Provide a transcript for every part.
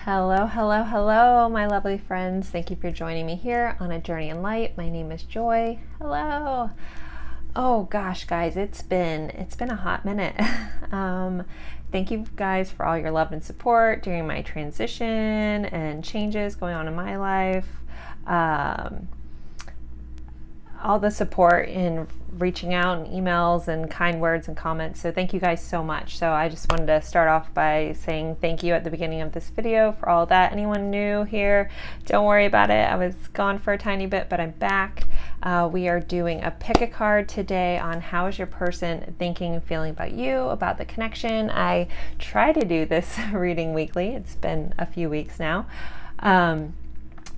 Hello, hello, hello, my lovely friends. Thank you for joining me here on A Journey in Light. My name is Joy. Hello. Oh gosh, guys, it's been a hot minute. Thank you guys for all your love and support during my transition and changes going on in my life. All the support in reaching out and emails and kind words and comments. So thank you guys so much. So I just wanted to start off by saying thank you at the beginning of this video for all that. Anyone new here, don't worry about it. I was gone for a tiny bit, but I'm back. We are doing a pick a card today on how is your person thinking and feeling about you, about the connection. I try to do this reading weekly. It's been a few weeks now.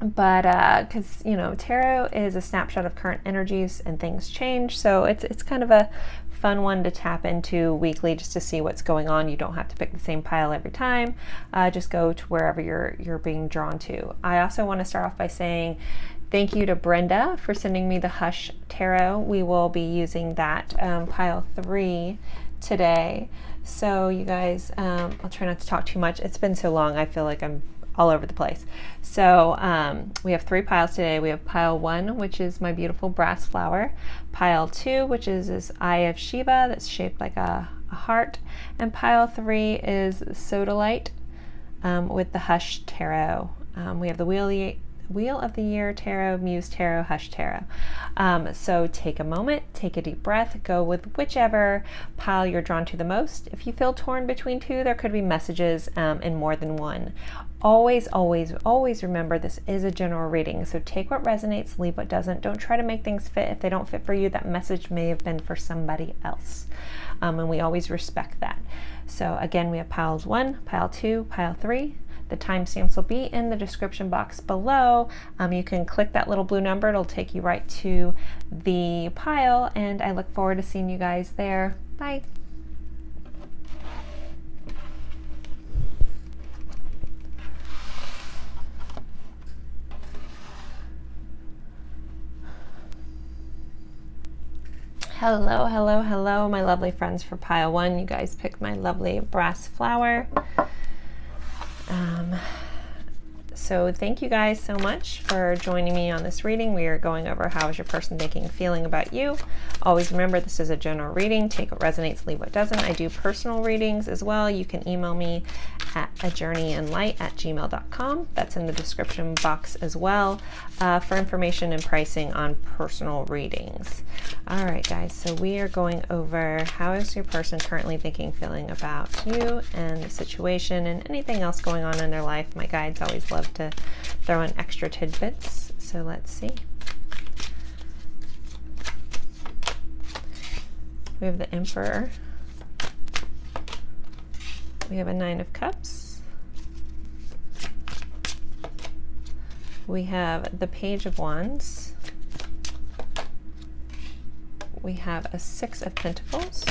But because you know, tarot is a snapshot of current energies and things change, so it's kind of a fun one to tap into weekly just to see what's going on. You don't have to pick the same pile every time. Just go to wherever you're being drawn to. I also want to start off by saying thank you to Brenda for sending me the Hush Tarot. We will be using that pile 3 today. So you guys, I'll try not to talk too much. It's been so long, I feel like I'm all over the place. So we have 3 piles today. We have pile 1, which is my beautiful brass flower. Pile 2, which is this Eye of Shiva that's shaped like a heart. And pile 3 is Sodalite with the Hush Tarot. We have the Wheel of the Year Tarot, Muse Tarot, Hush Tarot. So take a moment, take a deep breath, go with whichever pile you're drawn to the most. If you feel torn between 2, there could be messages in more than one. Always, always, always remember this is a general reading. So take what resonates, leave what doesn't. Don't try to make things fit. If they don't fit for you, that message may have been for somebody else. And we always respect that. So again, we have piles 1, pile 2, pile 3. The timestamps will be in the description box below. You can click that little blue number. It'll take you right to the pile, and I look forward to seeing you guys there. Bye. Hello, hello, hello, my lovely friends for pile 1. You guys picked my lovely brass flower. So thank you guys so much for joining me on this reading. We are going over how is your person thinking and feeling about you. Always remember this is a general reading. Take what resonates, leave what doesn't. I do personal readings as well. You can email me at ajourneyinlight@gmail.com. That's in the description box as well for information and pricing on personal readings. All right, guys, so we are going over how is your person currently thinking, feeling about you and the situation and anything else going on in their life. My guides always love to throw in extra tidbits. So let's see. We have the Emperor. We have a 9 of Cups. We have the Page of Wands. We have a 6 of Pentacles.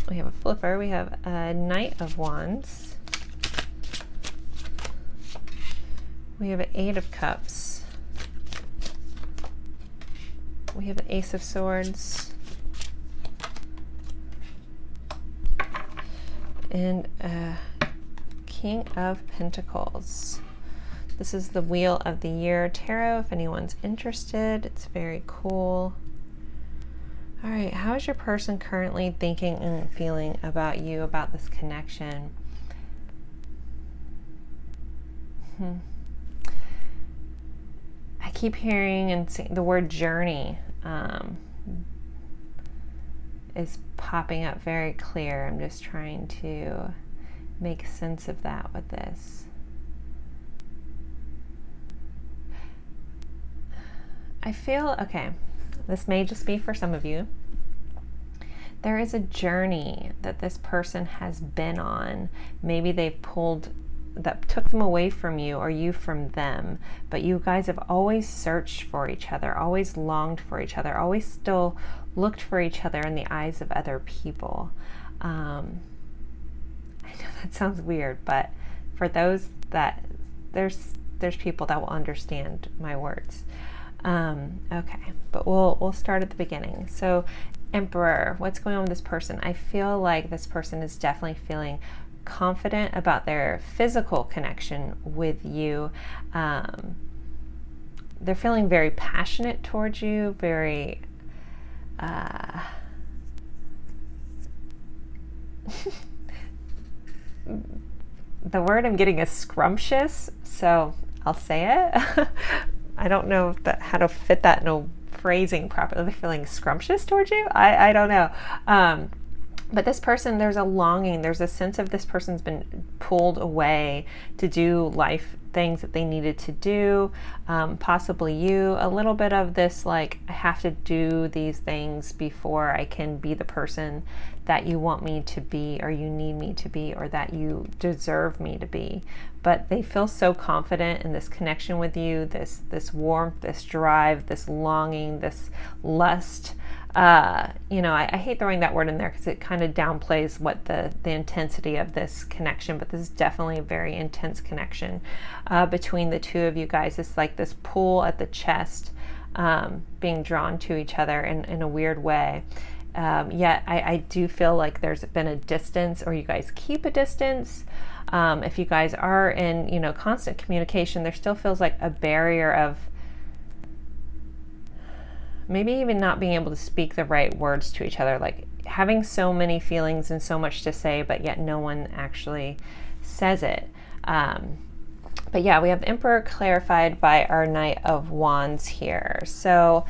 We have a flipper. We have a Knight of Wands. We have an 8 of Cups. We have an Ace of Swords. And a King of Pentacles. This is the Wheel of the Year Tarot, if anyone's interested. It's very cool. All right, how is your person currently thinking and feeling about you, about this connection? I keep hearing and seeing the word journey is popping up very clear. I'm just trying to make sense of that with this. I feel, okay, this may just be for some of you. There is a journey that this person has been on. Maybe they've pulled, that took them away from you or you from them, but you guys have always searched for each other, always longed for each other, always still looked for each other in the eyes of other people. I know that sounds weird, but for those that, there's people that will understand my words. Okay, but we'll start at the beginning. So Emperor, what's going on with this person? I feel like this person is definitely feeling confident about their physical connection with you. They're feeling very passionate towards you, very the word I'm getting is scrumptious, so I'll say it. I don't know if how to fit that in a phrasing properly. They're feeling scrumptious towards you? I don't know. But this person, there's a longing, there's a sense of this person's been pulled away to do life things that they needed to do, possibly you, a little bit of this like, I have to do these things before I can be the person that you want me to be, or you need me to be, or that you deserve me to be. But they feel so confident in this connection with you, this warmth, this drive, this longing, this lust. You know, I hate throwing that word in there because it kind of downplays what the intensity of this connection, but this is definitely a very intense connection between the two of you guys. It's like this pull at the chest, being drawn to each other in a weird way. Yet I do feel like there's been a distance, or you guys keep a distance. If you guys are in, you know, constant communication, there still feels like a barrier of maybe even not being able to speak the right words to each other, like having so many feelings and so much to say, but yet no one actually says it. But yeah, we have the Emperor clarified by our Knight of Wands here. So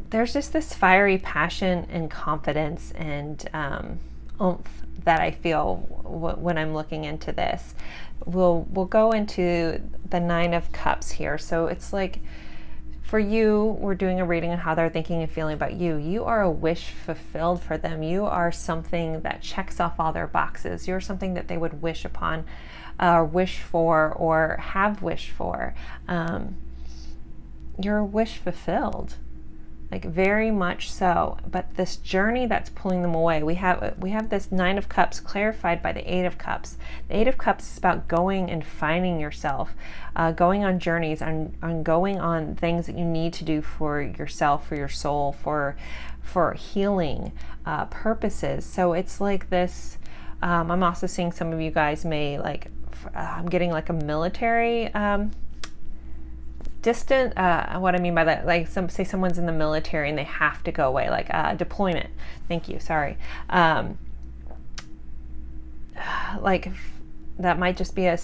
there's just this fiery passion and confidence and oomph that I feel when I'm looking into this. We'll go into the Nine of Cups here. So it's like, for you, we're doing a reading on how they're thinking and feeling about you. You are a wish fulfilled for them. You are something that checks off all their boxes. You're something that they would wish upon, wish for, or have wished for. You're a wish fulfilled, like very much so. But this journey that's pulling them away, we have this Nine of Cups clarified by the Eight of Cups. The Eight of Cups is about going and finding yourself, going on journeys, on going on things that you need to do for yourself, for your soul, for healing purposes. So it's like this. I'm also seeing some of you guys may like. I'm getting like a military. Distant, what I mean by that, like say someone's in the military and they have to go away, like deployment. Thank you, sorry. Like that might just be a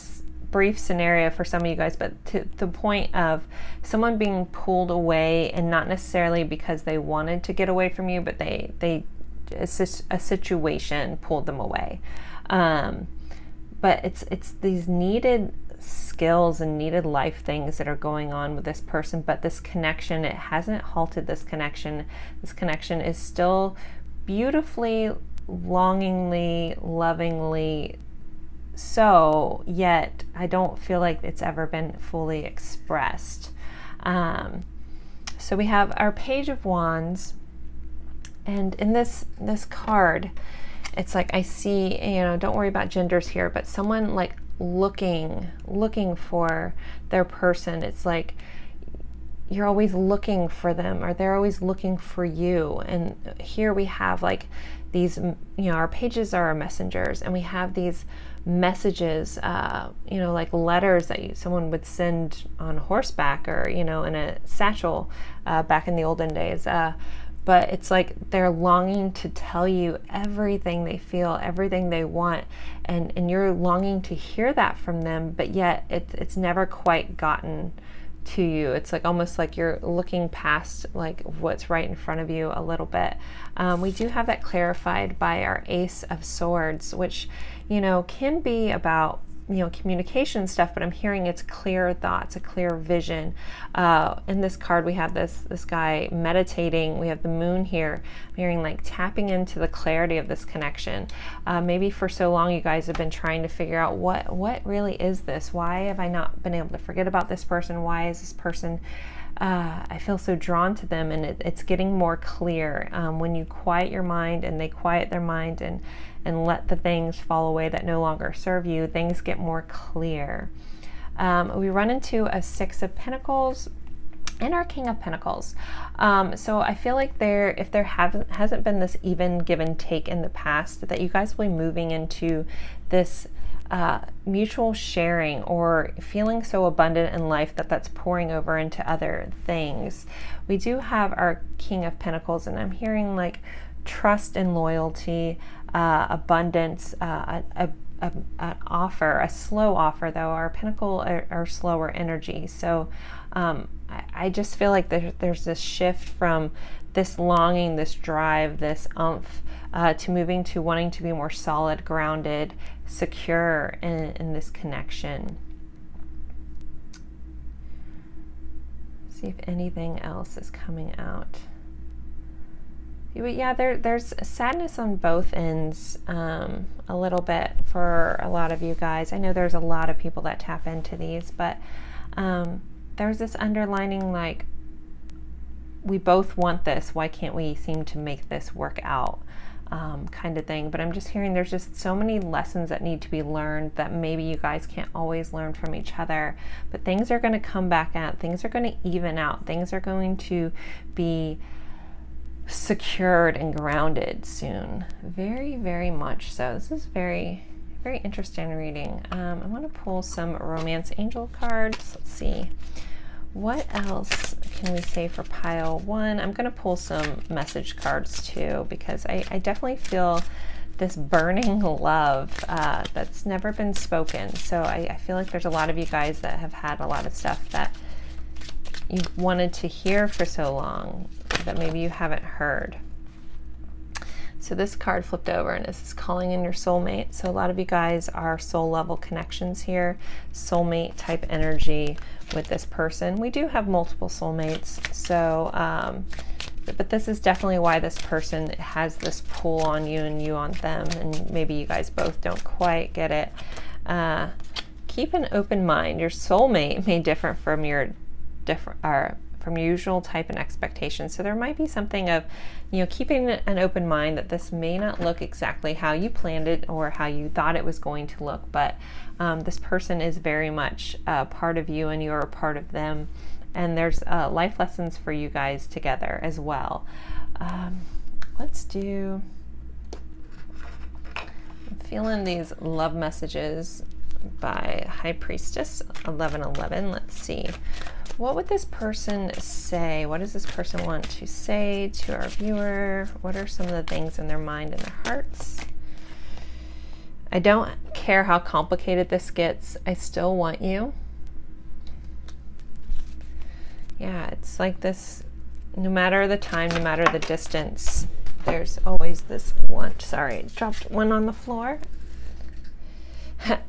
brief scenario for some of you guys, but to the point of someone being pulled away, and not necessarily because they wanted to get away from you, but it's just a situation pulled them away. But it's these needed skills and needed life things that are going on with this person, but this connection, it hasn't halted this connection. This connection is still beautifully, longingly, lovingly so, yet I don't feel like it's ever been fully expressed. So we have our Page of Wands, and in this card, it's like I see, you know, don't worry about genders here, but someone like looking for their person. It's like you're always looking for them, or they're always looking for you. And here we have like these, you know, our pages are our messengers, and we have these messages, you know, like letters that someone would send on horseback, or, you know, in a satchel back in the olden days. But it's like they're longing to tell you everything they feel, everything they want, and you're longing to hear that from them, but yet it's never quite gotten to you. It's like almost like you're looking past like what's right in front of you a little bit. We do have that clarified by our Ace of Swords, which, you know, can be about, you know, communication stuff, but I'm hearing it's clear thoughts, a clear vision. In this card, we have this guy meditating. We have the moon here. I'm hearing like tapping into the clarity of this connection. Maybe for so long you guys have been trying to figure out what really is this? Why have I not been able to forget about this person? Why is this person, I feel so drawn to them? And it's getting more clear when you quiet your mind and they quiet their mind, and let the things fall away that no longer serve you, things get more clear. We run into a Six of Pentacles and our King of Pentacles. So I feel like if there hasn't been this even give and take in the past, that you guys will be moving into this mutual sharing, or feeling so abundant in life that that's pouring over into other things. We do have our King of Pentacles, and I'm hearing like trust and loyalty, abundance, an offer, a slow offer though. Our Pentacle are slower energy. So I just feel like there's this shift from this longing, this drive, this umph, to moving to wanting to be more solid, grounded, secure in this connection. See if anything else is coming out. But yeah, there's sadness on both ends, a little bit for a lot of you guys. I know there's a lot of people that tap into these, but there's this underlining like, we both want this, why can't we seem to make this work out, kind of thing. But I'm just hearing there's just so many lessons that need to be learned that maybe you guys can't always learn from each other, but things are going to come back out, things are going to even out, things are going to be secured and grounded soon. Very, very much so. This is very, very interesting reading. I want to pull some romance angel cards. Let's see. What else can we say for pile one? I'm going to pull some message cards too, because I definitely feel this burning love that's never been spoken. So I feel like there's a lot of you guys that have had a lot of stuff that you've wanted to hear for so long that maybe you haven't heard. So this card flipped over and this is calling in your soulmate. So a lot of you guys are soul level connections here, soulmate type energy with this person. We do have multiple soulmates, so but this is definitely why this person has this pull on you and you on them, and maybe you guys both don't quite get it. Keep an open mind. Your soulmate may differ from your from your usual type and expectation. So there might be something of, you know, keeping an open mind that this may not look exactly how you planned it or how you thought it was going to look, but this person is very much part of you and you're a part of them. And there's life lessons for you guys together as well. Let's do, I'm feeling these love messages by High Priestess 1111. Let's see. What would this person say? What does this person want to say to our viewer? What are some of the things in their mind and their hearts? I don't care how complicated this gets. I still want you. Yeah, it's like this, no matter the time, no matter the distance, there's always this want. Sorry, dropped one on the floor.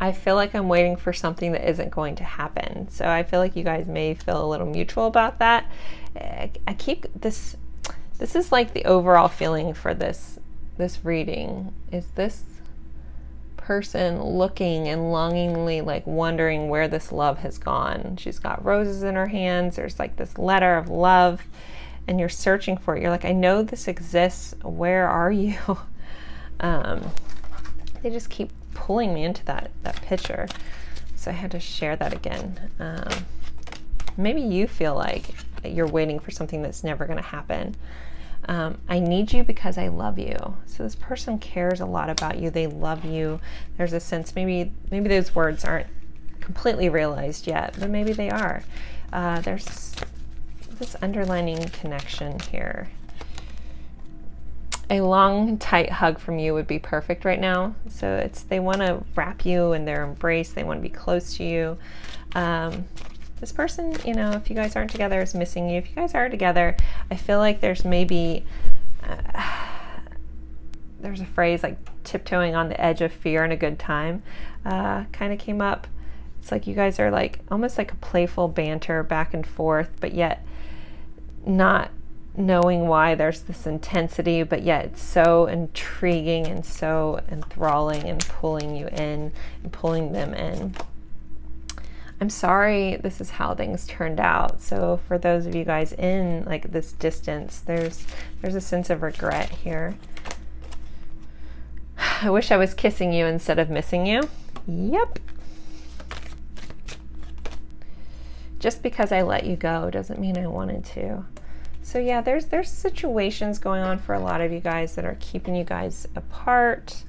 I feel like I'm waiting for something that isn't going to happen. So I feel like you guys may feel a little mutual about that. I keep this, this is like the overall feeling for this reading, is this person looking and longingly like wondering where this love has gone. She's got roses in her hands. There's like this letter of love and you're searching for it. You're like, I know this exists. Where are you? They just keep pulling me into that picture, so I had to share that again. Maybe you feel like you're waiting for something that's never going to happen. I need you because I love you. So this person cares a lot about you. They love you. There's a sense, maybe those words aren't completely realized yet, but maybe they are. There's this underlining connection here. A long, tight hug from you would be perfect right now. So it's, they want to wrap you in their embrace. They want to be close to you. This person, you know, if you guys aren't together, is missing you. If you guys are together, I feel like there's maybe, there's a phrase like tiptoeing on the edge of fear and a good time kind of came up. It's like you guys are like, almost like a playful banter back and forth, but yet not knowing why there's this intensity, but yet it's so intriguing and so enthralling and pulling you in and pulling them in. I'm sorry this is how things turned out. So for those of you guys in like this distance, there's a sense of regret here. I wish I was kissing you instead of missing you. Yep. Just because I let you go doesn't mean I wanted to. So yeah, there's situations going on for a lot of you guys that are keeping you guys apart.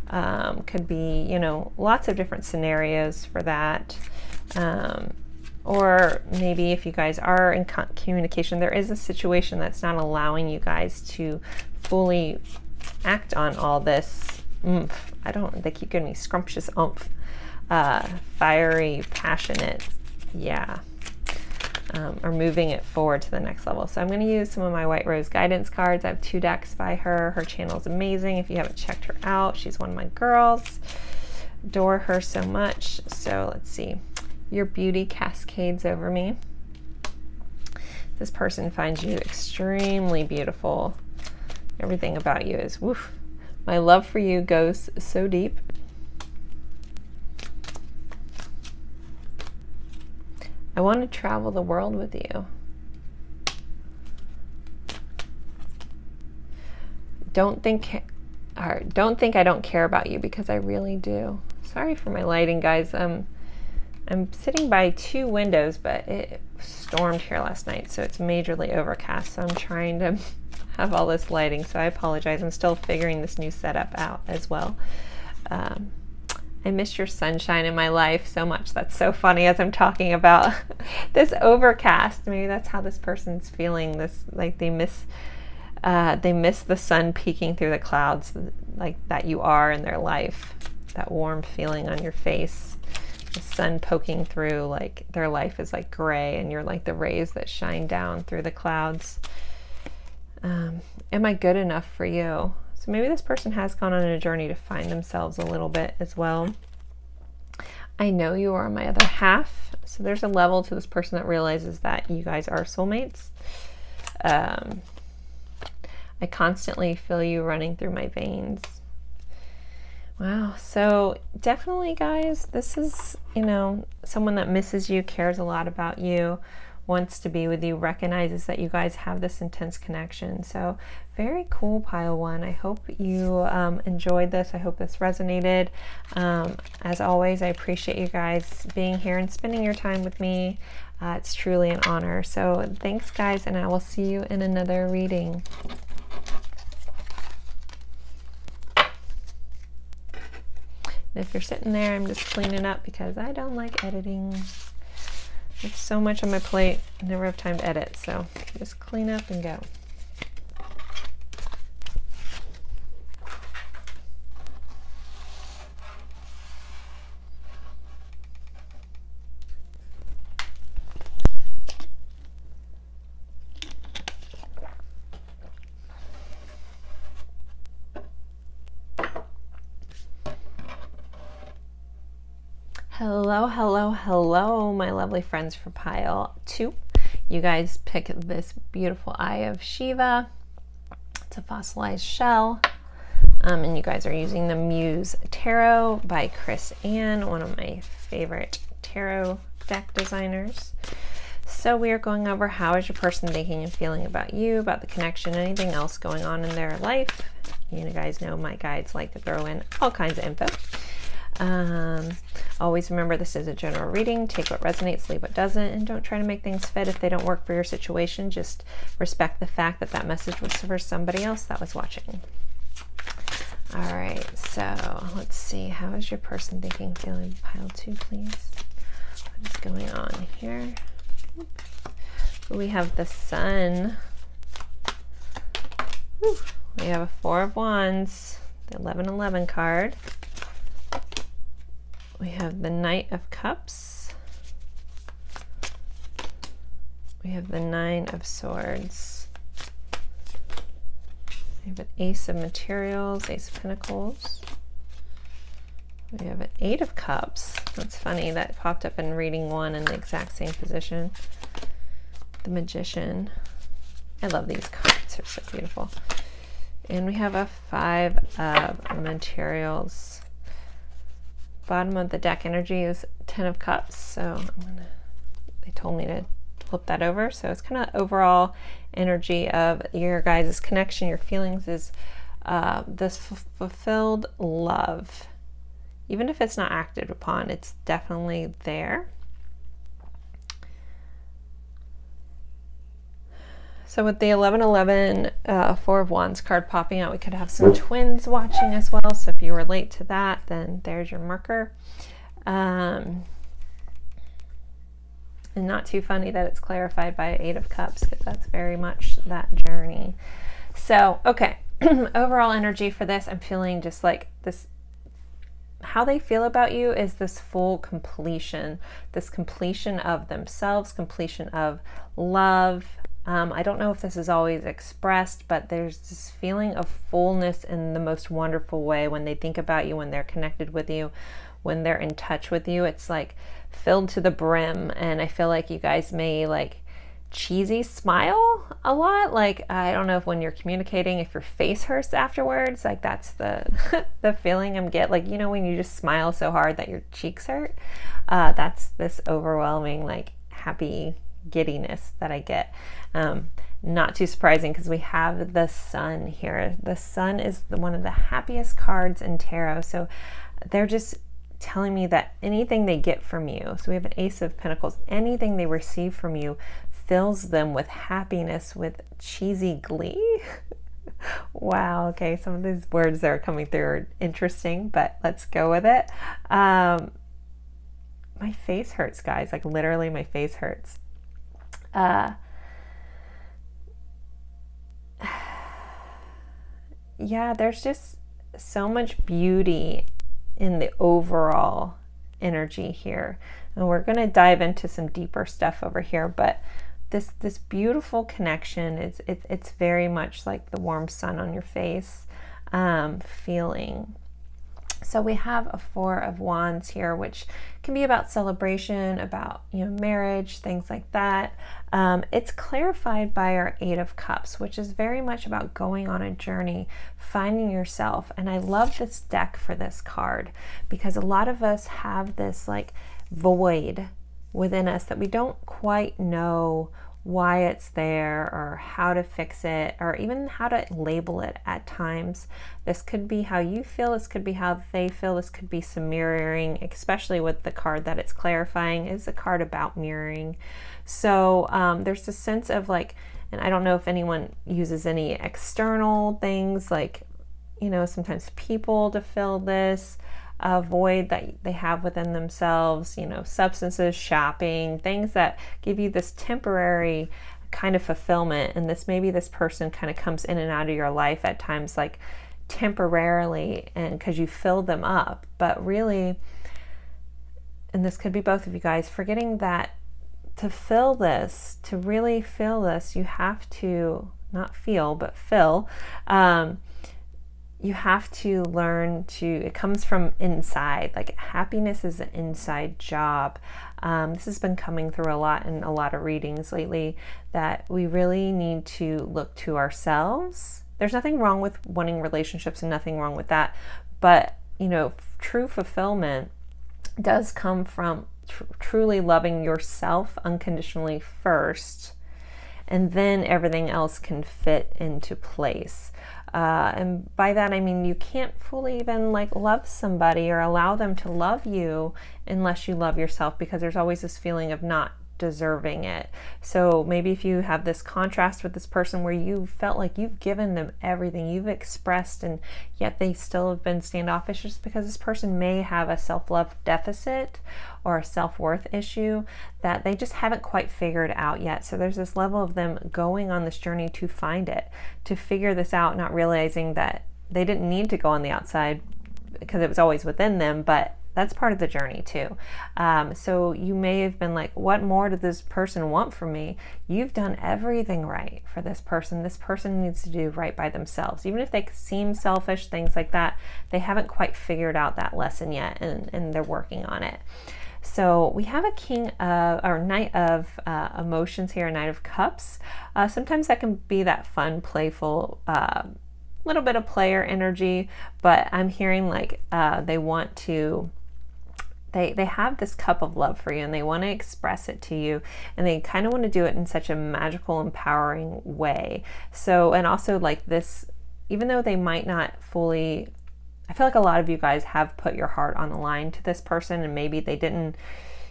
Could be, you know, lots of different scenarios for that. Or maybe if you guys are in communication, there is a situation that's not allowing you guys to fully act on all this oomph. They keep giving me scrumptious oomph. Fiery, passionate, yeah. Or moving it forward to the next level. So I'm going to use some of my White Rose guidance cards. I have 2 decks by her. Her channel is amazing. If you haven't checked her out, she's one of my girls. Adore her so much. So let's see. Your beauty cascades over me. This person finds you extremely beautiful. Everything about you is woof. My love for you goes so deep. I want to travel the world with you. Don't think I don't care about you, because I really do. Sorry for my lighting, guys. I'm sitting by 2 windows, but it stormed here last night, so it's majorly overcast. So I'm trying to have all this lighting, so I apologize. I'm still figuring this new setup out as well. I missed your sunshine in my life so much. That's so funny as I'm talking about this overcast. Maybe that's how this person's feeling. This, like, they miss the sun peeking through the clouds, like that you are in their life. That warm feeling on your face. The sun poking through, like their life is like gray, and you're like the rays that shine down through the clouds. Am I good enough for you? So maybe this person has gone on a journey to find themselves a little bit as well. I know you are my other half. So there's a level to this person that realizes that you guys are soulmates. I constantly feel you running through my veins. Wow. So definitely, guys, this is, you know, someone that misses you, cares a lot about you, wants to be with you, recognizes that you guys have this intense connection. So very cool, pile 1. I hope you enjoyed this. I hope this resonated. As always, I appreciate you guys being here and spending your time with me. It's truly an honor. So thanks, guys, and I will see you in another reading. If you're sitting there, I'm just cleaning up because I don't like editing. There's so much on my plate, I never have time to edit, so just clean up and go. Hello, hello, hello, my lovely friends for pile 2. You guys pick this beautiful Eye of Shiva. It's a fossilized shell. And you guys are using the Muse Tarot by Chris Ann, one of my favorite tarot deck designers. So we are going over how is your person thinking and feeling about you, about the connection, anything else going on in their life. You guys know my guides like to throw in all kinds of info. Always remember, this is a general reading. Take what resonates, leave what doesn't, and don't try to make things fit if they don't work for your situation. Just respect the fact that that message was for somebody else that was watching. All right, so let's see. How is your person thinking, feeling? Pile 2, please. What is going on here? We have the Sun. Whew. We have a 4 of Wands, the 1111 card. We have the Knight of Cups. We have the 9 of Swords. We have an Ace of Materials, Ace of Pentacles. We have an 8 of Cups. That's funny, that popped up in reading 1 in the exact same position. The Magician. I love these cards, they're so beautiful. And we have a 5 of Materials. Bottom of the deck energy is 10 of Cups, so they told me to flip that over. So it's kind of overall energy of your guys' connection, your feelings is this fulfilled love. Even if it's not acted upon, it's definitely there. So with the 1111 Four of Wands card popping out, we could have some twins watching as well. So if you relate to that, then there's your marker. And not too funny that it's clarified by Eight of Cups, because that's very much that journey. So, okay, overall energy for this, I'm feeling just like this, how they feel about you is this full completion, this completion of themselves, completion of love. I don't know if this is always expressed, but there's this feeling of fullness in the most wonderful way when they think about you, when they're connected with you, when they're in touch with you. It's like filled to the brim, and I feel like you guys may like cheesy smile a lot. Like, I don't know if when you're communicating, if your face hurts afterwards, like that's the the feeling I'm getting. Like, you know, when you just smile so hard that your cheeks hurt, that's this overwhelming like happy giddiness that I get. Not too surprising, because we have the Sun here. The Sun is one of the happiest cards in tarot, so they're just telling me that anything they get from you, so we have an Ace of Pentacles, anything they receive from you fills them with happiness, with cheesy glee. Wow, okay, some of these words that are coming through are interesting, but let's go with it. My face hurts, guys, like literally my face hurts. Yeah, there's just so much beauty in the overall energy here, and we're going to dive into some deeper stuff over here, but this beautiful connection, it's very much like the warm sun on your face feeling. So we have a Four of Wands here, which can be about celebration, about, you know, marriage, things like that. It's clarified by our Eight of Cups, which is very much about going on a journey, finding yourself. And I love this deck for this card, because a lot of us have this like void within us that we don't quite know why it's there, or how to fix it, or even how to label it at times. This could be how you feel, this could be how they feel, this could be some mirroring, especially with the card that it's clarifying is a card about mirroring. So there's this sense of like, and I don't know if anyone uses any external things, like, you know, sometimes people to fill this void that they have within themselves, you know, substances, shopping, things that give you this temporary kind of fulfillment. And this, maybe this person kind of comes in and out of your life at times, like temporarily, and because you filled them up, but really, and this could be both of you guys, forgetting that to fill this, to really fill this, you have to not feel, but fill. You have to learn to, it comes from inside. Like, happiness is an inside job. This has been coming through a lot in a lot of readings lately, that we really need to look to ourselves. There's nothing wrong with wanting relationships and nothing wrong with that. But, you know, true fulfillment does come from truly loving yourself unconditionally first, and then everything else can fit into place. And by that I mean you can't fully even like love somebody or allow them to love you unless you love yourself, because there's always this feeling of not deserving it. So maybe if you have this contrast with this person where you felt like you've given them everything, you've expressed, and yet they still have been standoffish, just because this person may have a self-love deficit or a self-worth issue that they just haven't quite figured out yet. So there's this level of them going on this journey to find it, to figure this out, not realizing that they didn't need to go on the outside because it was always within them, but that's part of the journey too. So you may have been like, what more did this person want from me? You've done everything right for this person. This person needs to do right by themselves. Even if they seem selfish, things like that, they haven't quite figured out that lesson yet, and they're working on it. So we have a King of, or Knight of Emotions here, a Knight of Cups. Sometimes that can be that fun, playful, little bit of player energy, but I'm hearing like they want to, they have this cup of love for you, and they want to express it to you, and they kind of want to do it in such a magical, empowering way. So, and also like this, even though they might not fully, I feel like a lot of you guys have put your heart on the line to this person, and maybe they didn't,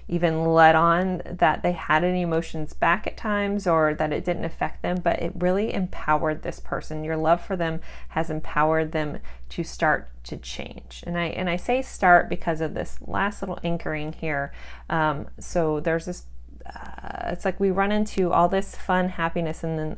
even let on that they had any emotions back at times, or that it didn't affect them, but it really empowered this person. Your love for them has empowered them to start to change. And I say start because of this last little anchoring here. So there's this, it's like we run into all this fun, happiness, and then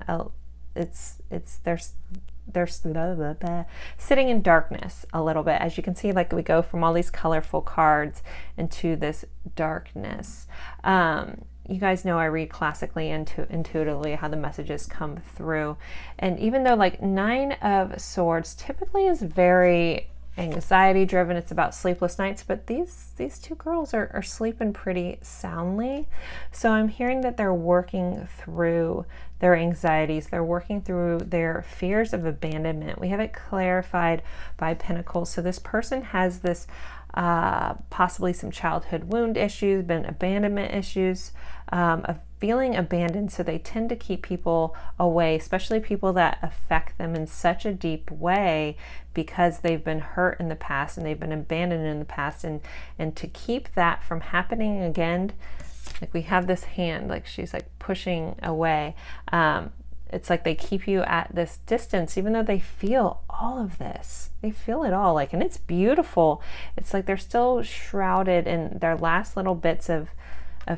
there's blah, blah, blah, sitting in darkness a little bit. As you can see, like we go from all these colorful cards into this darkness. You guys know I read classically intuitively how the messages come through. And even though like 9 of Swords typically is very anxiety driven, it's about sleepless nights, but these two girls are sleeping pretty soundly. So I'm hearing that they're working through their anxieties, they're working through their fears of abandonment. We have it clarified by Pentacles. So this person has this possibly some childhood wound issues, been abandonment issues, of feeling abandoned. So they tend to keep people away, especially people that affect them in such a deep way, because they've been hurt in the past and they've been abandoned in the past. And to keep that from happening again, like we have this hand, like she's like pushing away. It's like they keep you at this distance, even though they feel all of this. They feel it all, like, and it's beautiful. It's like they're still shrouded in their last little bits of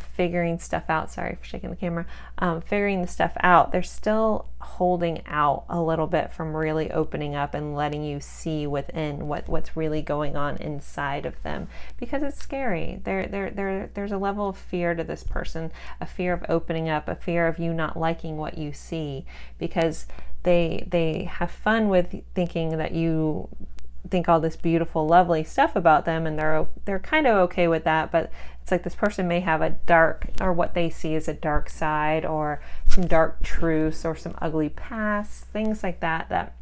figuring stuff out. Sorry for shaking the camera. Figuring the stuff out. They're still holding out a little bit from really opening up and letting you see within what's really going on inside of them, because it's scary. There's a level of fear to this person, a fear of opening up, a fear of you not liking what you see, because they have fun with thinking that you think all this beautiful, lovely stuff about them, and they're kind of okay with that. But it's like this person may have a dark, or what they see as a dark side, or some dark truths, or some ugly past, things like that, that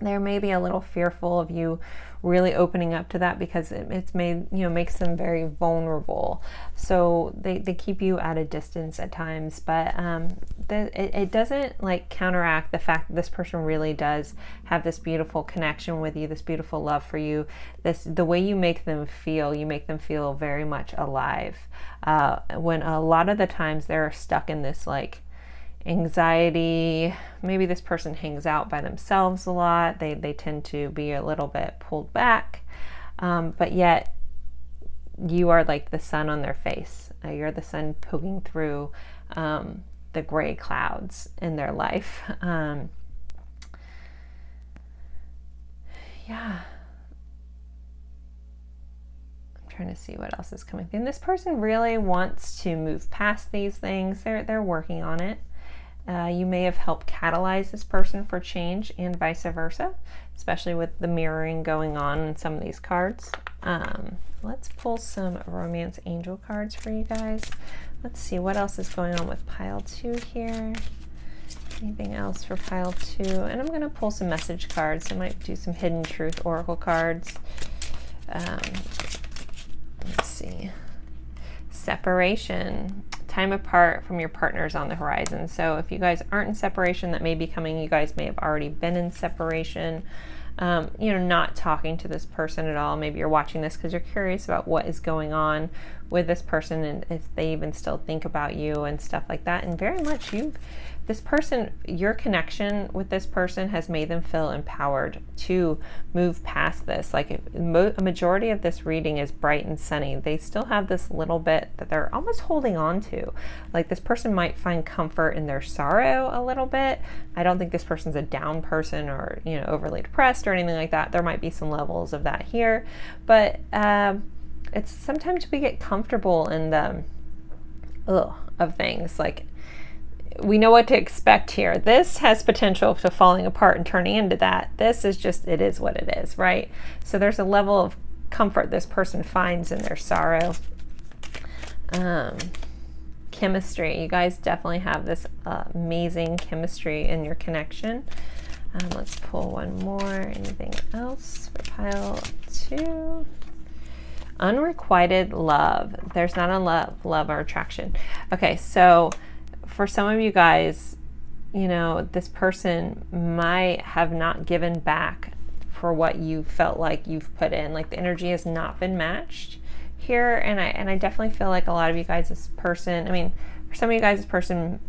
they're maybe a little fearful of you really opening up to that, because it's made, makes them very vulnerable. So they keep you at a distance at times, but it doesn't like counteract the fact that this person really does have this beautiful connection with you, this beautiful love for you. The way you make them feel very much alive. When a lot of the times they're stuck in this like anxiety, maybe this person hangs out by themselves a lot, they tend to be a little bit pulled back, but yet you are like the sun on their face. You're the sun poking through the gray clouds in their life. Yeah, I'm trying to see what else is coming through. And this person really wants to move past these things. They're working on it. You may have helped catalyze this person for change, and vice versa, especially with the mirroring going on in some of these cards. Let's pull some romance angel cards for you guys. Let's see what else is going on with pile 2 here. Anything else for pile 2? And I'm going to pull some message cards. I might do some hidden truth oracle cards. Let's see. Separation. Time apart from your partners on the horizon. So if you guys aren't in separation, that may be coming. You guys may have already been in separation. Not talking to this person at all. Maybe you're watching this because you're curious about what is going on with this person, and if they even still think about you and stuff like that. And very much your connection with this person has made them feel empowered to move past this. Like a majority of this reading is bright and sunny. They still have this little bit that they're almost holding on to. Like this person might find comfort in their sorrow a little bit. I don't think this person's a down person or, overly depressed or anything like that. There might be some levels of that here, but it's sometimes we get comfortable in the of things. Like we know what to expect here. This has potential to falling apart and turning into that. This is just, it is what it is, right? So there's a level of comfort this person finds in their sorrow. Chemistry. You guys definitely have this amazing chemistry in your connection. Let's pull one more. Anything else for pile 2? Unrequited love. There's not a love or attraction. Okay, so for some of you guys, this person might have not given back for what you felt like you've put in. Like the energy has not been matched. here, and I definitely feel like a lot of you guys, this person, I mean, for some of you guys, this person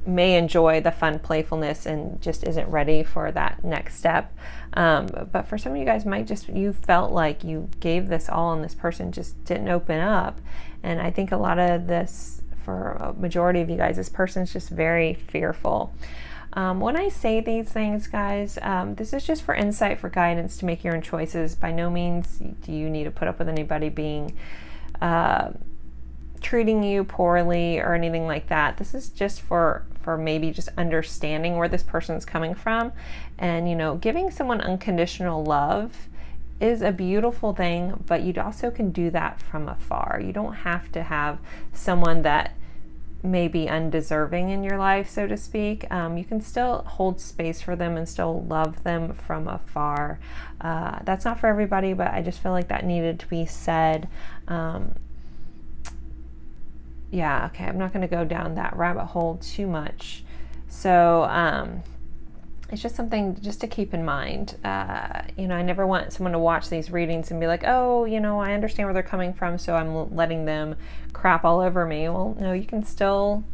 may enjoy the fun playfulness and just isn't ready for that next step. But for some of you guys, might just, you felt like you gave this all and this person just didn't open up. And I think a lot of this, for a majority of you guys, this person's just very fearful. When I say these things, guys, this is just for insight, for guidance, to make your own choices. By no means do you need to put up with anybody being treating you poorly or anything like that. This is just for maybe just understanding where this person's coming from. And, you know, giving someone unconditional love is a beautiful thing, but you also can do that from afar. You don't have to have someone that may be undeserving in your life, so to speak. You can still hold space for them and still love them from afar. That's not for everybody, but I just feel like that needed to be said. Yeah, okay, I'm not going to go down that rabbit hole too much. So it's just something just to keep in mind. You know, I never want someone to watch these readings and be like, oh, you know, I understand where they're coming from, so I'm letting them crap all over me. Well, no, you can still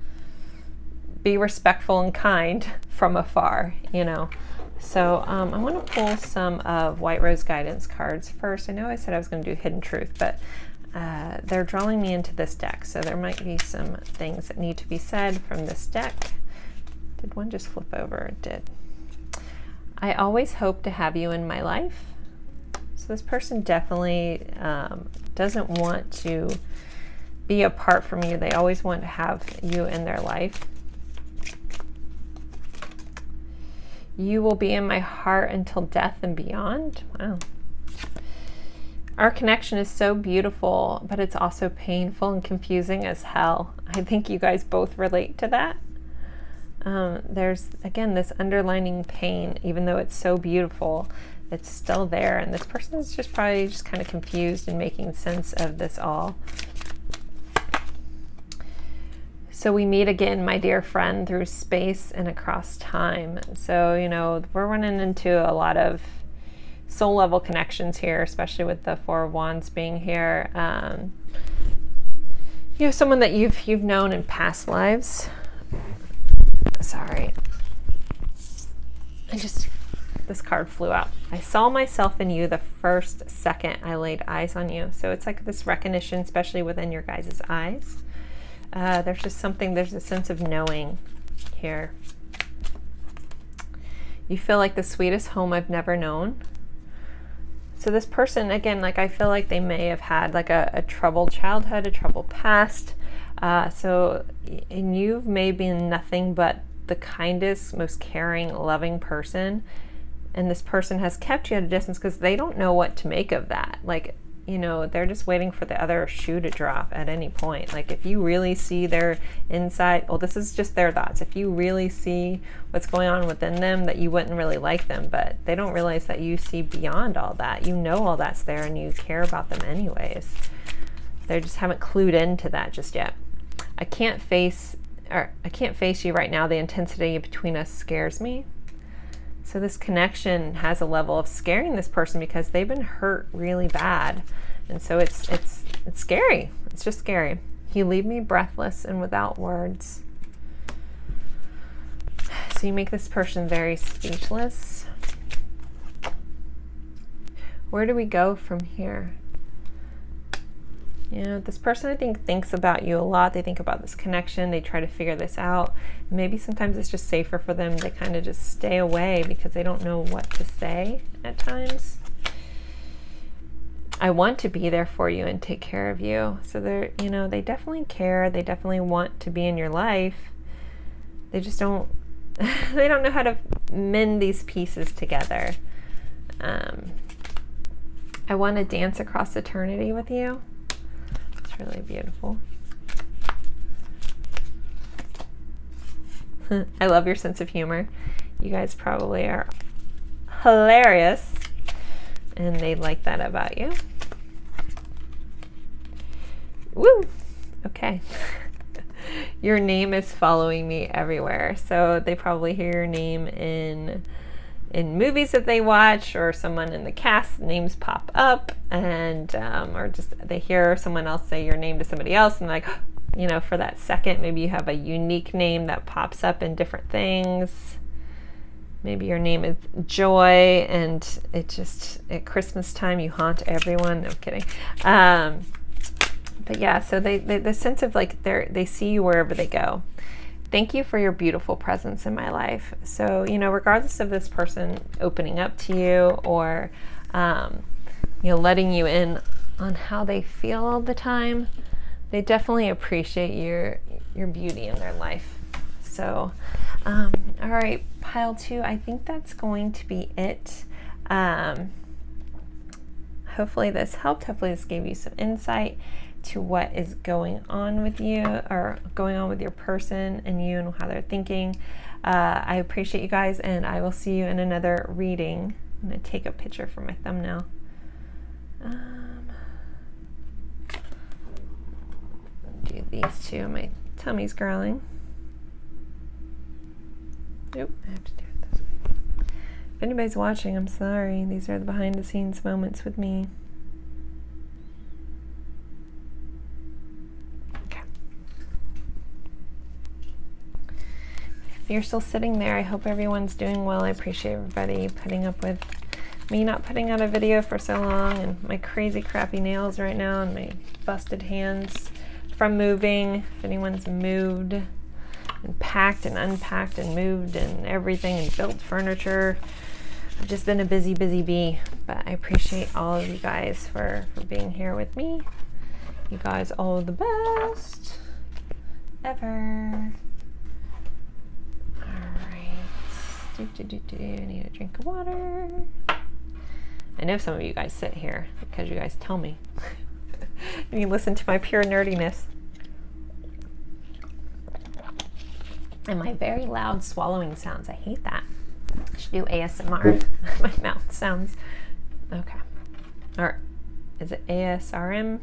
be respectful and kind from afar, you know. So I want to pull some of White Rose guidance cards first. I know I said I was going to do Hidden Truth, but they're drawing me into this deck, so there might be some things that need to be said from this deck. Did one just flip over? It did. I always hope to have you in my life. So this person definitely doesn't want to be apart from you. They always want to have you in their life. You will be in my heart until death and beyond. Wow. Our connection is so beautiful, but it's also painful and confusing as hell. I think you guys both relate to that. There's, again, this underlining pain. Even though it's so beautiful, it's still there. And this person is just probably just kind of confused and making sense of this all. So we meet again, my dear friend, through space and across time. So, you know, we're running into a lot of soul level connections here, especially with the Four of Wands being here. You know, someone that you've known in past lives. Sorry, this card flew out. I saw myself in you the first second I laid eyes on you. So it's like this recognition, especially within your guys' eyes. There's just something, there's a sense of knowing here. You feel like the sweetest home I've never known. So this person, again, like I feel like they may have had like a troubled childhood, a troubled past. And you've maybe been nothing but the kindest, most caring, loving person. And this person has kept you at a distance because they don't know what to make of that. Like, you know, they're just waiting for the other shoe to drop at any point. Like if you really see their inside, well, this is just their thoughts. If you really see what's going on within them, that you wouldn't really like them, but they don't realize that you see beyond all that. You know all that's there and you care about them anyways. They just haven't clued into that just yet. I can't face you right now. The intensity between us scares me. So this connection has a level of scaring this person because they've been hurt really bad. And so it's scary. It's just scary. You leave me breathless and without words. So you make this person very speechless. Where do we go from here? You know, this person, I think, thinks about you a lot. They think about this connection. They try to figure this out. Maybe sometimes it's just safer for them to kind of just stay away because they don't know what to say at times. I want to be there for you and take care of you. So they're, you know, they definitely care. They definitely want to be in your life. They just don't, they don't know how to mend these pieces together. I want to dance across eternity with you. Really beautiful. I love your sense of humor. You guys probably are hilarious and they like that about you. Woo! Okay. Your name is following me everywhere. So they probably hear your name in in movies that they watch, or someone in the cast names pop up, and or just they hear someone else say your name to somebody else, and like, you know, for that second, maybe you have a unique name that pops up in different things. Maybe your name is Joy, and it just, at Christmas time, you haunt everyone. No, I'm kidding. But yeah, so the sense of like they see you wherever they go. Thank you for your beautiful presence in my life. So, you know, regardless of this person opening up to you, or, you know, letting you in on how they feel all the time, they definitely appreciate your beauty in their life. So, all right, pile 2, I think that's going to be it. Hopefully this helped. Hopefully this gave you some insight to what is going on with you, or going on with your person and you, and how they're thinking. I appreciate you guys, and I will see you in another reading. I'm going to take a picture for my thumbnail. Do these two. My tummy's growling. Nope, I have to do it this way. If anybody's watching, I'm sorry. These are the behind the scenes moments with me. Okay. If you're still sitting there, I hope everyone's doing well. I appreciate everybody putting up with me not putting out a video for so long, and my crazy crappy nails right now, and my busted hands from moving. If anyone's moved and packed and unpacked and moved and everything and built furniture, I've just been a busy bee, but I appreciate all of you guys for being here with me. You guys all the best ever. All right, I need a drink of water. I know some of you guys sit here because you guys tell me and you listen to my pure nerdiness and my very loud swallowing sounds. I hate that. I should do ASMR. My mouth sounds. Okay. Or is it ASRM?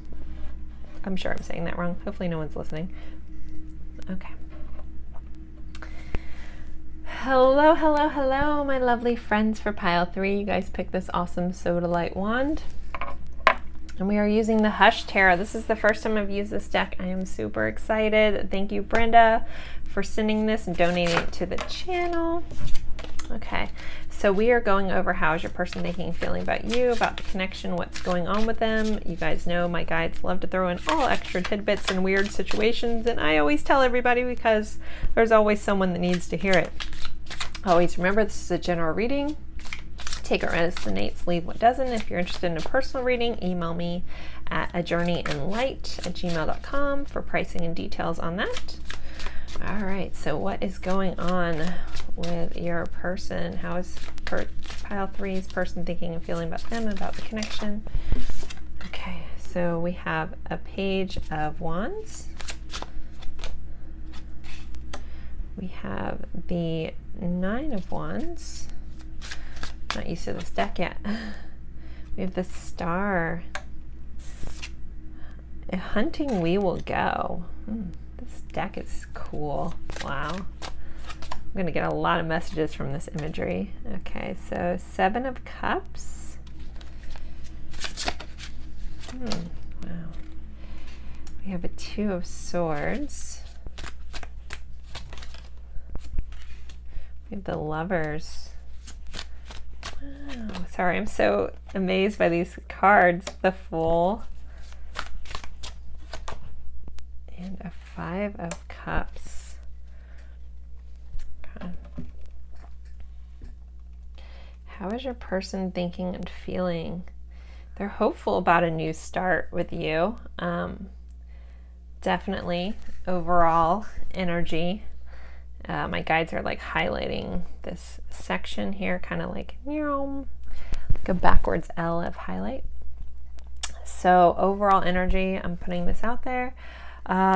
I'm sure I'm saying that wrong. Hopefully no one's listening. Okay. Hello, hello, hello, my lovely friends for pile 3. You guys picked this awesome Sodalite wand. And we are using the Hush Tarot. This is the first time I've used this deck. I am super excited. Thank you, Brenda, for sending this and donating it to the channel. Okay, so we are going over how is your person thinking and feeling about you, about the connection, what's going on with them. You guys know my guides love to throw in all extra tidbits in weird situations, and I always tell everybody because there's always someone that needs to hear it. Always remember, this is a general reading. Take what resonates, leave what doesn't. If you're interested in a personal reading, email me at ajourneyinlight@gmail.com for pricing and details on that. All right, so what is going on with your person? How is pile 3's person thinking and feeling about them, about the connection? Okay, so we have a Page of Wands. We have the 9 of Wands. Not used to this deck yet. We have the Star. Hunting we will go. This deck is cool. Wow. I'm going to get a lot of messages from this imagery. Okay, so 7 of Cups. Wow. We have a 2 of Swords. We have the Lovers. Wow. Sorry, I'm so amazed by these cards. The Fool. And a 5 of Cups. Okay. How is your person thinking and feeling? They're hopeful about a new start with you. Definitely overall energy. My guides are like highlighting this section here, kind of like a backwards L of highlight. So overall energy, I'm putting this out there.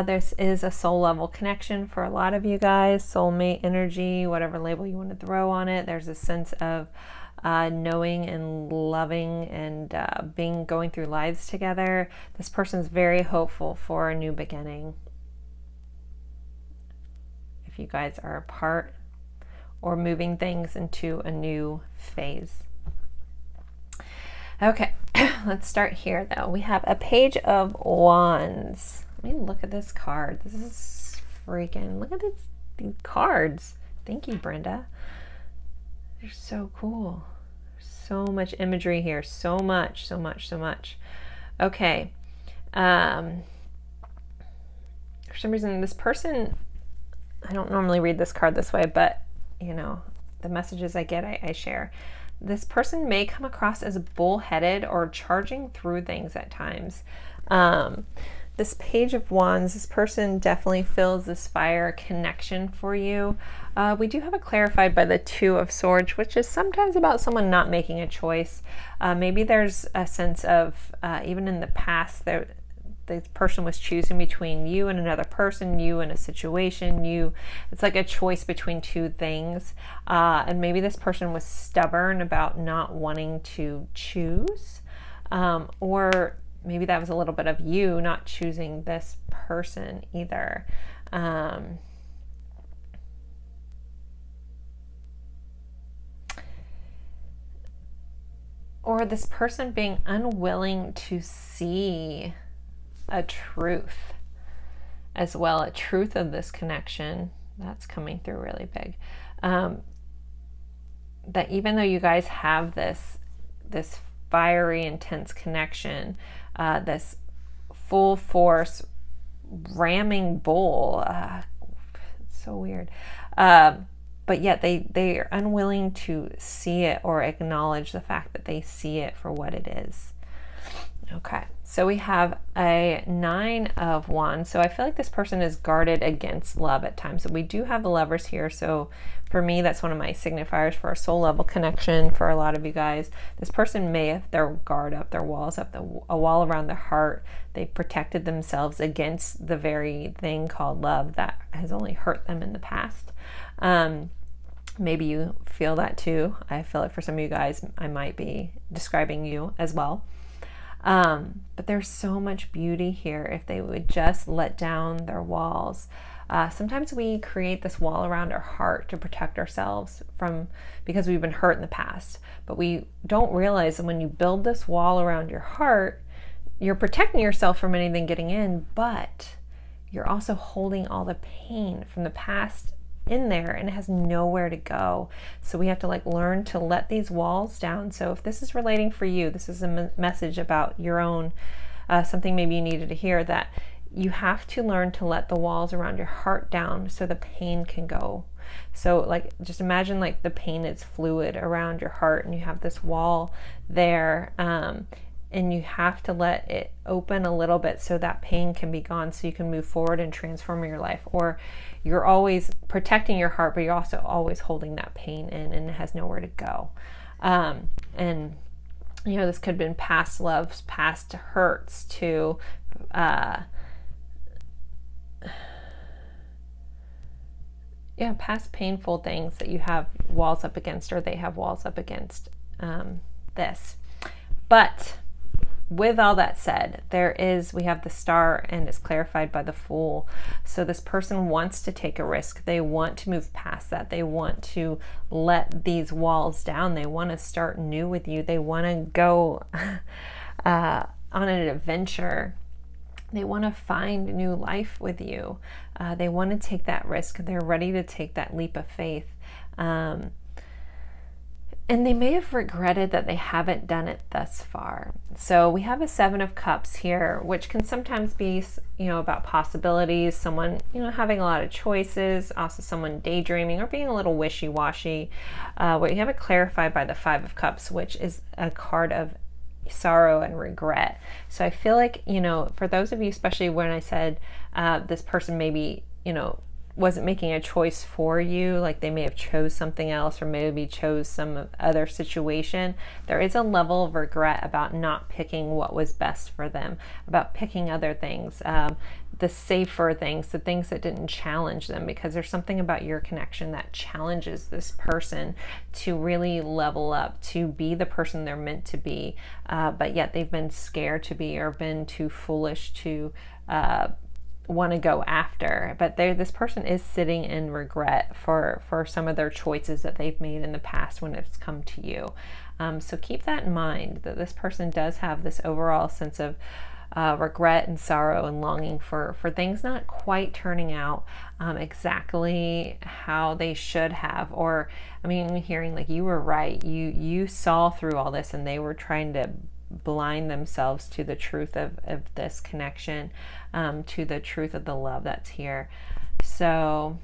This is a soul level connection for a lot of you guys. Soulmate energy, whatever label you want to throw on it. There's a sense of knowing and loving and going through lives together. This person's very hopeful for a new beginning. If you guys are apart or moving things into a new phase. Okay, let's start here though. We have a Page of Wands. Let me look at this card. This is freaking, look at these cards. Thank you, Brenda. They're so cool. So much imagery here. So much, so much, so much. Okay. For some reason, this person, I don't normally read this card this way, but you know, the messages I get, I share. This person may come across as bullheaded or charging through things at times. This Page of Wands, this person definitely feels this fire connection for you. We do have it clarified by the Two of Swords, which is sometimes about someone not making a choice. Maybe there's a sense of, even in the past, the person was choosing between you and another person, you and a situation, it's like a choice between two things. And maybe this person was stubborn about not wanting to choose, or maybe that was a little bit of you not choosing this person either. Or this person being unwilling to see a truth as well, a truth of this connection. That's coming through really big. That even though you guys have this fiery, intense connection, this full force ramming bull, it's so weird, but yet they are unwilling to see it or acknowledge the fact that they see it for what it is. Okay, so we have a Nine of Wands. So I feel like this person is guarded against love at times. So we do have the Lovers here. So for me, that's one of my signifiers for a soul level connection for a lot of you guys. This person may have their guard up, their walls up, a wall around their heart. They protected themselves against the very thing called love that has only hurt them in the past. Maybe you feel that too. I feel like for some of you guys, I might be describing you as well. But there's so much beauty here if they would just let down their walls. Sometimes we create this wall around our heart to protect ourselves because we've been hurt in the past, but we don't realize that when you build this wall around your heart, you're protecting yourself from anything getting in, but you're also holding all the pain from the past in there, and it has nowhere to go. So we have to learn to let these walls down. So if this is relating for you, this is a message about your own, something maybe you needed to hear, that you have to learn to let the walls around your heart down so the pain can go. So just imagine the pain is fluid around your heart and you have this wall there, and you have to let it open a little bit so that pain can be gone, so you can move forward and transform your life. Or you're always protecting your heart, but you're also always holding that pain in, and it has nowhere to go. And you know, this could have been past loves, past hurts too. Yeah, past painful things that you have walls up against, or they have walls up against this. But with all that said, we have the Star, and it's clarified by the Fool. So this person wants to take a risk. They want to move past that. They want to let these walls down. They want to start new with you. They want to go on an adventure. They want to find new life with you. They want to take that risk. They're ready to take that leap of faith. And they may have regretted that they haven't done it thus far. So we have a Seven of Cups here, which can sometimes be, you know, about possibilities, someone, you know, having a lot of choices, also someone daydreaming or being a little wishy-washy. What you have it clarified by the Five of Cups, which is a card of sorrow and regret. So I feel like, you know, for those of you, especially when I said this person maybe, you know, wasn't making a choice for you, like they may have chose something else or maybe chose some other situation, there is a level of regret about not picking what was best for them, about picking other things, the safer things, the things that didn't challenge them, because there's something about your connection that challenges this person to really level up, to be the person they're meant to be, but yet they've been scared to be or been too foolish to want to go after, but this person is sitting in regret for some of their choices that they've made in the past when it's come to you. So keep that in mind, that this person does have this overall sense of regret and sorrow and longing for things not quite turning out exactly how they should have. Or, I mean, hearing like, you were right, you saw through all this, and they were trying to blind themselves to the truth of this connection, to the truth of the love that's here. So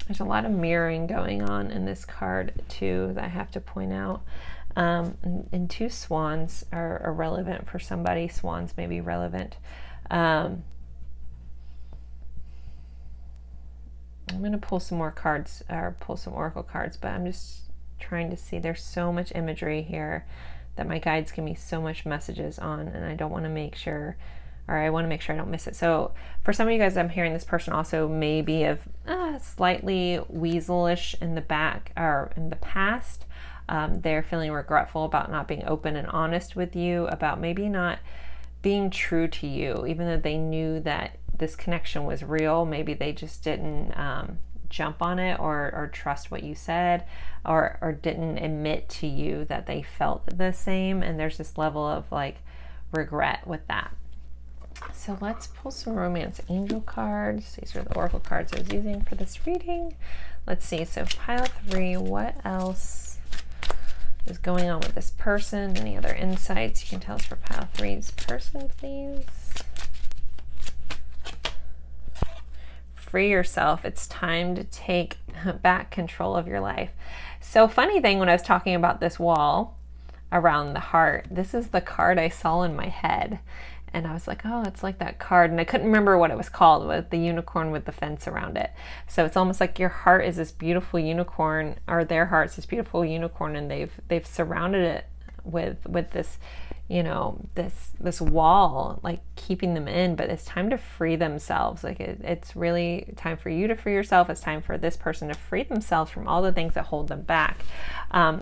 there's a lot of mirroring going on in this card too that I have to point out. And two swans are relevant for somebody. Swans may be relevant. I'm going to pull some more cards, or pull some oracle cards, but I'm just trying to see. There's so much imagery here that my guides give me so much messages on, and I don't want to make sure, or I want to make sure I don't miss it. So for some of you guys, I'm hearing this person also may be of slightly weaselish in the back, or in the past. They're feeling regretful about not being open and honest with you, about maybe not being true to you, even though they knew that this connection was real. Maybe they just didn't jump on it, or trust what you said, or didn't admit to you that they felt the same, and there's this level of like regret with that. So let's pull some romance angel cards. These are the oracle cards I was using for this reading. Let's see, so pile 3, what else is going on with this person? Any other insights you can tell us for pile 3's person, please? Free yourself. It's time to take back control of your life. So funny thing, when I was talking about this wall around the heart, this is the card I saw in my head. And I was like, oh, it's like that card. And I couldn't remember what it was called, with the unicorn with the fence around it. So it's almost like your heart is this beautiful unicorn, or their heart's this beautiful unicorn, and they've surrounded it with this, you know, this wall, like keeping them in. But it's time to free themselves. Like it's really time for you to free yourself. It's time for this person to free themselves from all the things that hold them back.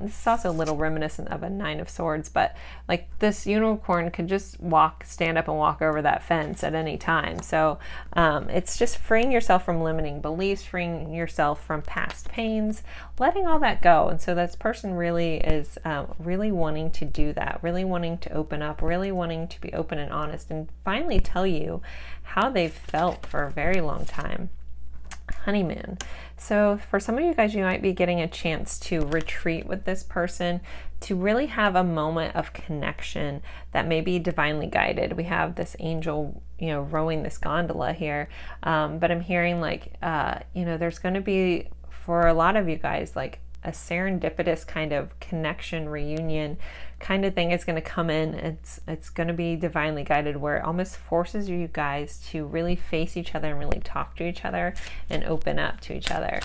This is also a little reminiscent of a 9 of Swords, but like this unicorn could just stand up and walk over that fence at any time. So it's just freeing yourself from limiting beliefs, freeing yourself from past pains, letting all that go. And so this person really is really wanting to do that, really wanting to open up, really wanting to be open and honest, and finally tell you how they've felt for a very long time. Honeymoon. So for some of you guys, you might be getting a chance to retreat with this person, to really have a moment of connection that may be divinely guided. We have this angel, you know, rowing this gondola here, but I'm hearing like, you know, there's going to be, for a lot of you guys, like a serendipitous kind of connection, reunion kind of thing is going to come in. It's going to be divinely guided, where it almost forces you guys to really face each other and really talk to each other and open up to each other.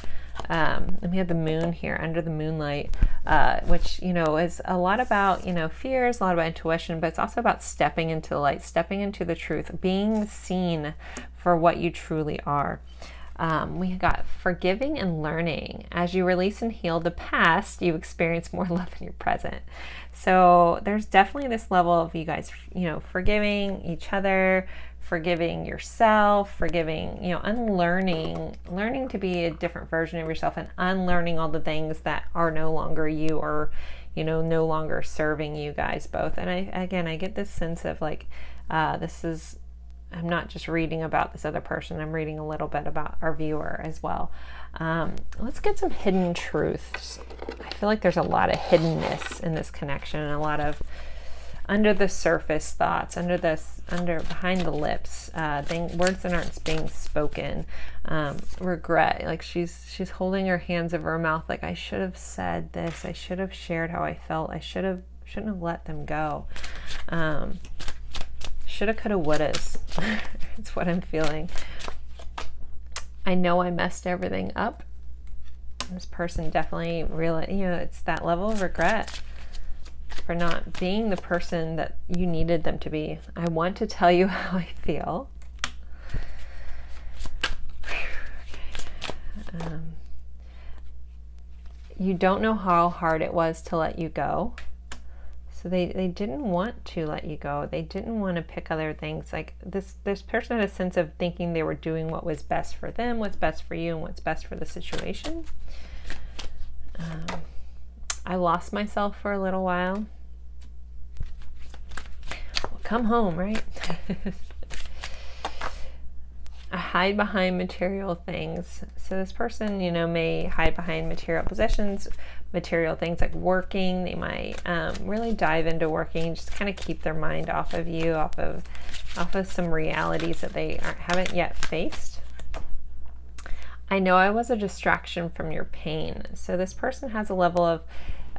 And we have the moon here, under the moonlight, which, you know, is a lot about, you know, fears, a lot about intuition, but it's also about stepping into the light, stepping into the truth, being seen for what you truly are. We got forgiving and learning. As you release and heal the past, you experience more love in your present. So there's definitely this level of you guys, you know, forgiving each other, forgiving yourself, forgiving, you know, unlearning, learning to be a different version of yourself, and unlearning all the things that are no longer you, or, you know, no longer serving you guys both. And I get this sense of like, I'm not just reading about this other person, I'm reading a little bit about our viewer as well. Let's get some hidden truths. I feel like there's a lot of hiddenness in this connection, and a lot of under the surface thoughts, behind the lips, words that aren't being spoken, regret. Like she's holding her hands over her mouth, like, I should have said this, I should have shared how I felt, I shouldn't have let them go. Shoulda, coulda, wouldas. It's what I'm feeling. I know I messed everything up. This person definitely really, you know, it's that level of regret for not being the person that you needed them to be. I want to tell you how I feel. You don't know how hard it was to let you go. So they didn't want to let you go. They didn't want to pick other things. Like this person had a sense of thinking they were doing what was best for them, what's best for you, and what's best for the situation. I lost myself for a little while. Well, come home, right? I hide behind material things. So this person, you know, may hide behind material possessions, material things like working. They might really dive into working, just kind of keep their mind off of you, off of some realities that they haven't yet faced. I know I was a distraction from your pain. So this person has a level of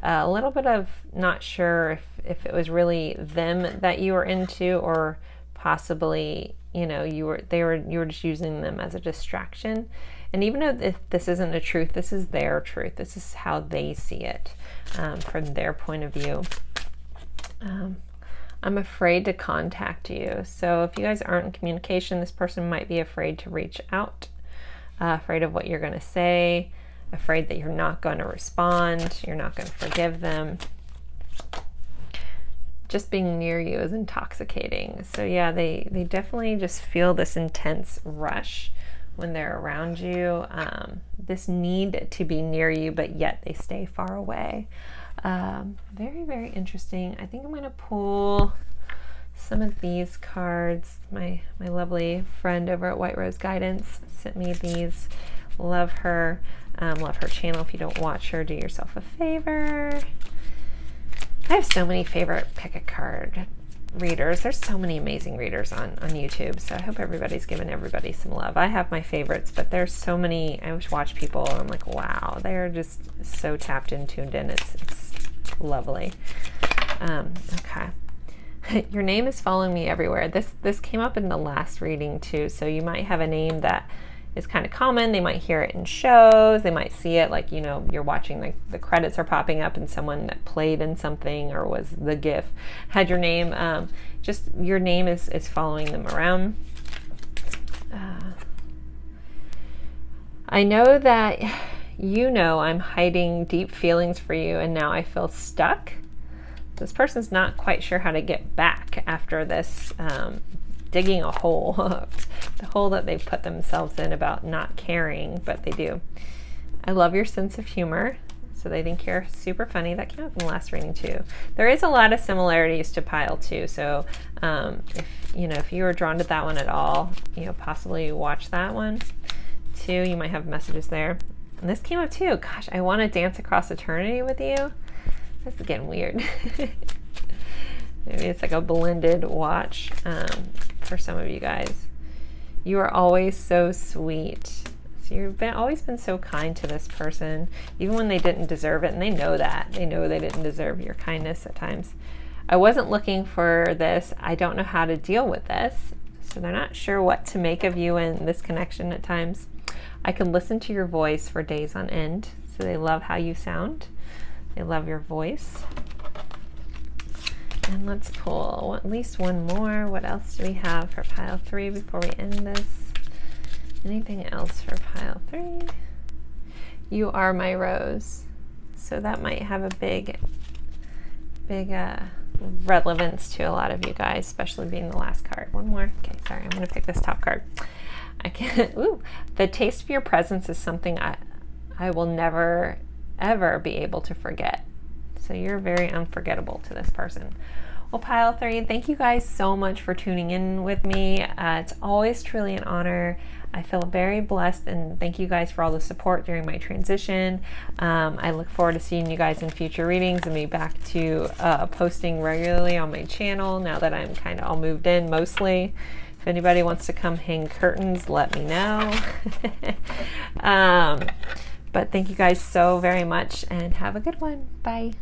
a little bit of not sure if it was really them that you were into, or possibly, you know, you were just using them as a distraction. And even if this isn't a truth, this is their truth. This is how they see it from their point of view. I'm afraid to contact you. So if you guys aren't in communication, this person might be afraid to reach out, afraid of what you're going to say, afraid that you're not going to respond, you're not going to forgive them. Just being near you is intoxicating. So yeah, they definitely just feel this intense rush when they're around you. This need to be near you, but yet they stay far away. Very, very interesting. I think I'm going to pull some of these cards. My lovely friend over at White Rose Guidance sent me these. Love her. Love her channel. If you don't watch her, do yourself a favor. I have so many favorite pick a card readers. There's so many amazing readers on YouTube, so I hope everybody's giving everybody some love. I have my favorites, but there's so many. I always watch people and I'm like, wow, they're just so tapped in, tuned in. It's lovely. Okay. Your name is following me everywhere. This came up in the last reading too, so you might have a name that is kind of common. They might hear it in shows. They might see it, like, you know, you're watching, like the credits are popping up and someone that played in something or was the GIF had your name. Just your name is following them around. I know that you know I'm hiding deep feelings for you, and now I feel stuck. This person's not quite sure how to get back after this digging a hole, the hole that they put themselves in about not caring, but they do. I love your sense of humor. So they think you're super funny. That came up in the last reading too. There is a lot of similarities to pile 2. So if you were drawn to that one at all, possibly watch that one too. You might have messages there. And this came up too. Gosh, I want to dance across eternity with you. This is getting weird. Maybe it's like a blended watch for some of you guys. You are always so sweet. So you've always been so kind to this person, even when they didn't deserve it, and they know that. They know they didn't deserve your kindness at times. I wasn't looking for this. I don't know how to deal with this. So they're not sure what to make of you in this connection at times. I can listen to your voice for days on end. So they love how you sound. They love your voice. And let's pull at least one more. What else do we have for pile 3 before we end this? Anything else for pile 3? You are my rose. So that might have a big relevance to a lot of you guys, especially being the last card. One more. Okay, sorry, I'm going to pick this top card. I can't. Ooh, the taste of your presence is something I will never, ever be able to forget. So you're very unforgettable to this person. Well, pile 3, thank you guys so much for tuning in with me. It's always truly an honor. I feel very blessed, and thank you guys for all the support during my transition. I look forward to seeing you guys in future readings and be back to posting regularly on my channel now that I'm kind of all moved in mostly. If anybody wants to come hang curtains, let me know. But thank you guys so very much, and have a good one. Bye.